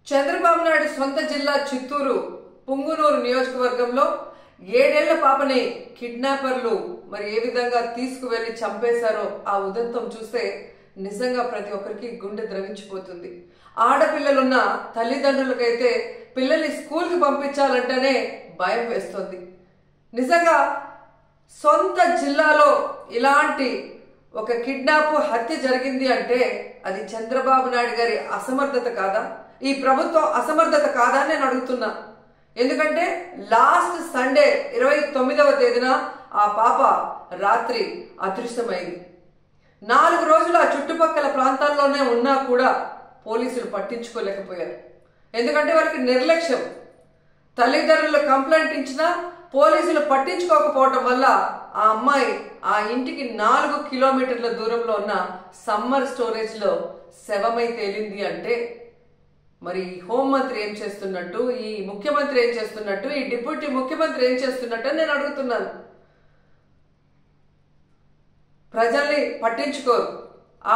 చంద్రబాబు నాయుడు సొంత జిల్లా చిత్తూరు పుంగునూరు నియోజకవర్గంలో 7 ఏళ్ల పాపని కిడ్నాపర్లు మరి ఏ విధంగా తీసుకువెళ్లి చంపేశారో ఆ ఉదంతం చూస్తే నిజంగా ప్రతి ఒక్కరికి గుండె ద్రవించిపోతుంది. ఆడపిల్లలున్న తల్లిదండ్రులకైతే పిల్లల్ని స్కూల్కి పంపించాలంటేనే భయం వేస్తుంది. నిజంగా సొంత జిల్లాలో ఇలాంటి ఒక కిడ్నాప్ హత్య జరిగింది అంటే అది చంద్రబాబు నాయుడు గారి అసమర్థత కాదా, ఈ ప్రభుత్వం అసమర్థత కాదా అని నేను అడుగుతున్నా. ఎందుకంటే లాస్ట్ సండే 29వ తేదీన ఆ పాప రాత్రి అదృశ్యమైంది. 4 రోజులు ఆ చుట్టుపక్కల ప్రాంతాల్లోనే ఉన్నా కూడా పోలీసులు పట్టించుకోలేకపోయారు. ఎందుకంటే వాళ్ళకి నిర్లక్ష్యం. తల్లిదండ్రులు కంప్లైంట్ ఇచ్చినా పోలీసులు పట్టించుకోకపోవటం వల్ల ఆ అమ్మాయి ఆ ఇంటికి 4 కిలోమీటర్ల దూరంలో ఉన్న సమ్మర్ స్టోరేజ్ లో శవమై తేలింది అంటే మరి హోంమంత్రి ఏం చేస్తున్నట్టు, ఈ ముఖ్యమంత్రి ఏం చేస్తున్నట్టు, ఈ డిప్యూటీ ముఖ్యమంత్రి ఏం చేస్తున్నట్టు అని నేను అడుగుతున్నాను. ప్రజల్ని పట్టించుకోరు,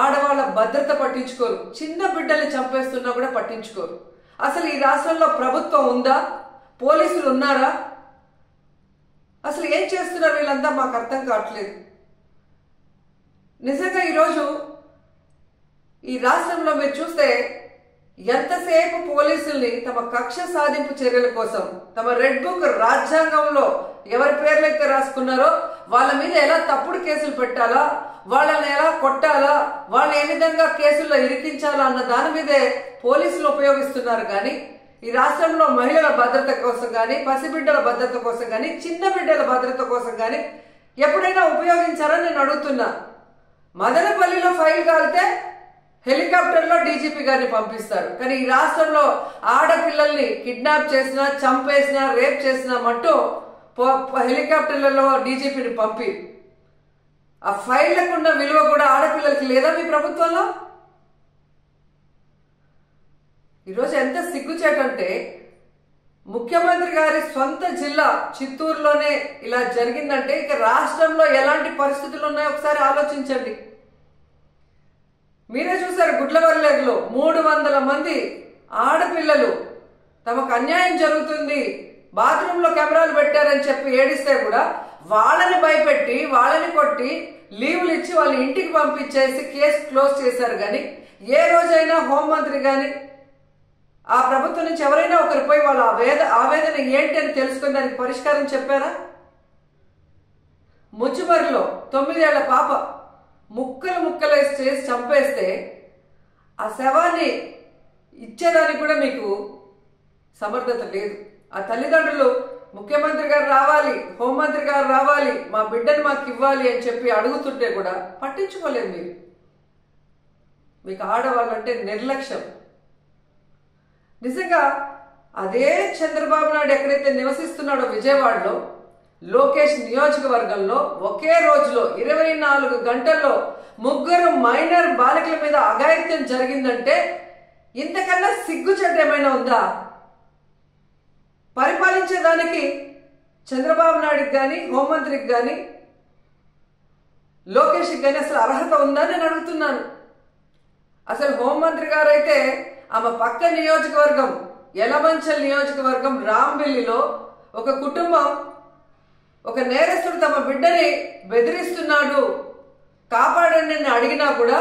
ఆడవాళ్ళ భద్రత పట్టించుకోరు, చిన్న బిడ్డల్ని చంపేస్తున్నా కూడా పట్టించుకోరు. అసలు ఈ రాష్ట్రంలో ప్రభుత్వం ఉందా? పోలీసులు ఉన్నారా? అసలు ఏం చేస్తున్నారు వీళ్ళంతా మాకు అర్థం కావట్లేదు. నిజంగా ఈరోజు ఈ రాష్ట్రంలో మీరు చూస్తే ఎంతసేపు పోలీసుల్ని తమ కక్ష సాధింపు చర్యల కోసం, తమ రెడ్ బుక్ రాజ్యాంగంలో ఎవరి పేర్లైతే రాసుకున్నారో వాళ్ళ మీద ఎలా తప్పుడు కేసులు పెట్టాలా, వాళ్ళని ఎలా కొట్టాలా, వాళ్ళని ఏ విధంగా కేసుల్లో ఇరికించాలా అన్న దాని మీదే పోలీసులు ఉపయోగిస్తున్నారు. కానీ ఈ రాష్ట్రంలో మహిళల భద్రత కోసం కానీ, పసిబిడ్డల భద్రత కోసం కానీ, చిన్న బిడ్డల భద్రత కోసం కానీ ఎప్పుడైనా ఉపయోగించారని నేను అడుగుతున్నా. మదనపల్లిలో ఫైల్ కాలితే హెలికాప్టర్లో డీజీపీ గారిని పంపిస్తారు. కానీ ఈ రాష్ట్రంలో ఆడపిల్లల్ని కిడ్నాప్ చేసినా, చంపేసినా, రేప్ చేసినా మట్టు హెలికాప్టర్లలో డీజీపీని పంపి ఆ ఫైళ్లకు ఉన్న విలువ కూడా ఆడపిల్లలకి లేదా మీ ప్రభుత్వంలో? ఈరోజు ఎంత సిగ్గుచేటంటే ముఖ్యమంత్రి గారి సొంత జిల్లా చిత్తూరులోనే ఇలా జరిగిందంటే ఇక రాష్ట్రంలో ఎలాంటి పరిస్థితులు ఉన్నాయో ఒకసారి ఆలోచించండి. మీరే చూసారు, గుడ్లవల్లేరులో 300 మంది ఆడపిల్లలు తమకు అన్యాయం జరుగుతుంది, బాత్రూంలో కెమెరాలు పెట్టారని చెప్పి ఏడిస్తే కూడా వాళ్ళని భయపెట్టి, వాళ్ళని కొట్టి, లీవులు ఇచ్చి వాళ్ళ ఇంటికి పంపించేసి కేసు క్లోజ్ చేశారు. కానీ ఏ రోజైనా హోంమంత్రి కానీ ఆ ప్రభుత్వం నుంచి ఎవరైనా ఒకరు పోయి వాళ్ళ ఆవేదన ఏంటి అని తెలుసుకుని దానికి పరిష్కారం చెప్పారా? ముచ్చుమరిలో 9 ఏళ్ల పాప ముక్కలు చేసి చంపేస్తే ఆ శవాన్ని ఇచ్చేదానికి కూడా మీకు సమర్థత లేదు. ఆ తల్లిదండ్రులు ముఖ్యమంత్రి గారు రావాలి, హోంమంత్రి గారు రావాలి, మా బిడ్డను మాకు ఇవ్వాలి అని చెప్పి అడుగుతుంటే కూడా పట్టించుకోలేదు మీరు. మీకు ఆడవాళ్ళంటే నిర్లక్ష్యం. నిజంగా అదే చంద్రబాబు నాయుడు ఎక్కడైతే నివసిస్తున్నాడో విజయవాడలో లోకేష్ నియోజకవర్గంలో ఒకే రోజులో 24 గంటల్లో 3 మైనర్ బాలికల మీద అఘాయిత్యం జరిగిందంటే ఇంతకన్నా సిగ్గుచెట్టు ఏమైనా ఉందా? పరిపాలించేదానికి చంద్రబాబు నాయుడికి కానీ, హోంమంత్రికి కానీ, లోకేష్కి కానీ అసలు అర్హత ఉందా నేను అడుగుతున్నాను. అసలు హోంమంత్రి గారు అయితే ఆమె పక్క నియోజకవర్గం యలమంచల్ నియోజకవర్గం రాంబిల్లిలో ఒక కుటుంబం ఒక నేరస్తుడు తమ బిడ్డని బెదిరిస్తున్నాడు, కాపాడండి అని అడిగినా కూడా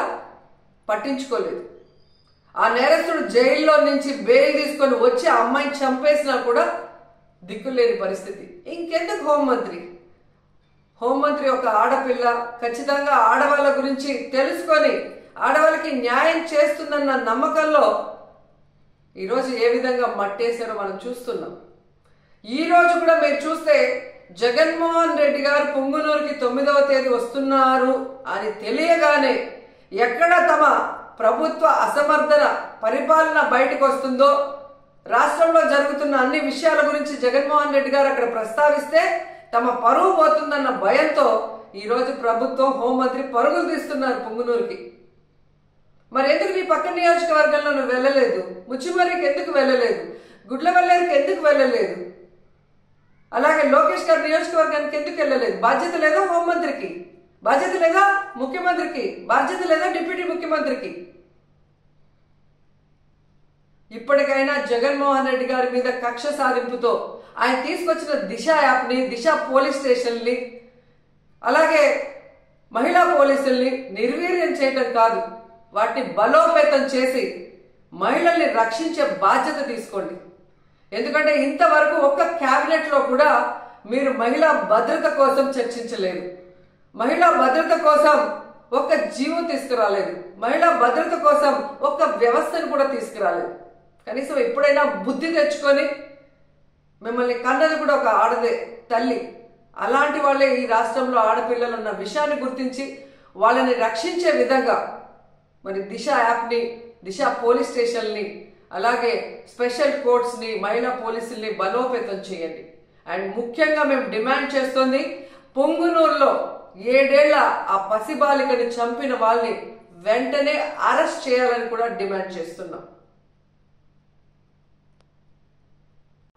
పట్టించుకోలేదు. ఆ నేరస్తుడు జైల్లో నుంచి బెయిల్ తీసుకొని వచ్చి ఆ అమ్మాయిని చంపేసినా కూడా దిక్కులేని పరిస్థితి. ఇంకెందుకు హోంమంత్రి? హోంమంత్రి ఒక ఆడపిల్ల, ఖచ్చితంగా ఆడవాళ్ళ గురించి తెలుసుకొని ఆడవాళ్ళకి న్యాయం చేస్తుందన్న నమ్మకంలో ఈరోజు ఏ విధంగా మట్టేశారో మనం చూస్తున్నాం. ఈ రోజు కూడా మీరు చూస్తే జగన్మోహన్ రెడ్డి గారు పుంగునూరుకి 9వ తేదీ వస్తున్నారు అని తెలియగానే ఎక్కడ తమ ప్రభుత్వ అసమర్థన పరిపాలన బయటకు వస్తుందో, రాష్ట్రంలో జరుగుతున్న అన్ని విషయాల గురించి జగన్మోహన్ రెడ్డి గారు అక్కడ ప్రస్తావిస్తే తమ పరువు పోతుందన్న భయంతో ఈరోజు ప్రభుత్వం, హోంమంత్రి పరుగులు తీస్తున్నారు పుంగునూరుకి. మరి ఎందుకు నీ పక్క నియోజకవర్గంలో నువ్వు వెళ్ళలేదు? ముచ్చిమరికి ఎందుకు వెళ్ళలేదు? గుడ్లవల్లేరుకి ఎందుకు వెళ్ళలేదు? అలాగే లోకేష్ గారి నియోజకవర్గానికి ఎందుకు వెళ్ళలేదు? బాధ్యత లేదా హోంమంత్రికి? బాధ్యత లేదా ముఖ్యమంత్రికి? బాధ్యత లేదా డిప్యూటీ ముఖ్యమంత్రికి? ఇప్పటికైనా జగన్మోహన్ రెడ్డి గారి మీద కక్ష సాధింపుతో ఆయన తీసుకొచ్చిన దిశ యాప్ని, దిశ పోలీస్ స్టేషన్ని, అలాగే మహిళా పోలీసుల్ని నిర్వీర్యం చేయడం కాదు, వాటిని బలోపేతం చేసి మహిళల్ని రక్షించే బాధ్యత తీసుకోండి. ఎందుకంటే ఇంతవరకు ఒక్క క్యాబినెట్ లో కూడా మీరు మహిళా భద్రత కోసం చర్చించలేదు, మహిళా భద్రత కోసం ఒక్క జీవో తీసుకురాలేదు, మహిళా భద్రత కోసం ఒక్క వ్యవస్థను కూడా తీసుకురాలేదు. కనీసం ఎప్పుడైనా బుద్ధి తెచ్చుకొని, మిమ్మల్ని కన్నది కూడా ఒక ఆడదే తల్లి, అలాంటి వాళ్ళే ఈ రాష్ట్రంలో ఆడపిల్లలు ఉన్న విషయాన్ని గుర్తించి వాళ్ళని రక్షించే విధంగా మరి దిశ యాప్ని, దిశ పోలీస్ స్టేషన్ని, అలాగే స్పెషల్ కోర్ట్స్ని, మహిళా పోలీసుల్ని బలోపేతం చేయండి. అండ్ ముఖ్యంగా మేము డిమాండ్ చేస్తుంది, పొంగునూరులో 7 ఏళ్ల ఆ పసిబాలికని చంపిన వాళ్ళని వెంటనే అరెస్ట్ చేయాలని కూడా డిమాండ్ చేస్తున్నాం.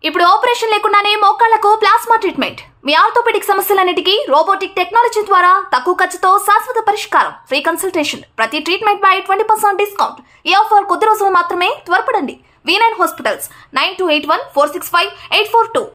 ఇప్పుడు ఆపరేషన్ లేకుండానే మోకాళ్లకు ప్లాస్మా ట్రీట్మెంట్. మీ ఆర్థోపెడిక్ సమస్యలన్నిటికీ రోబోటిక్ టెక్నాలజీ ద్వారా తక్కువ ఖర్చుతో శాశ్వత పరిష్కారం. Free consultation. ప్రతి ట్రీట్మెంట్ పై 20% డిస్కౌంట్. ఈ ఆఫర్ కొద్ది రోజులు మాత్రమే. త్వరపడండి. V9 hospitals 9281465842.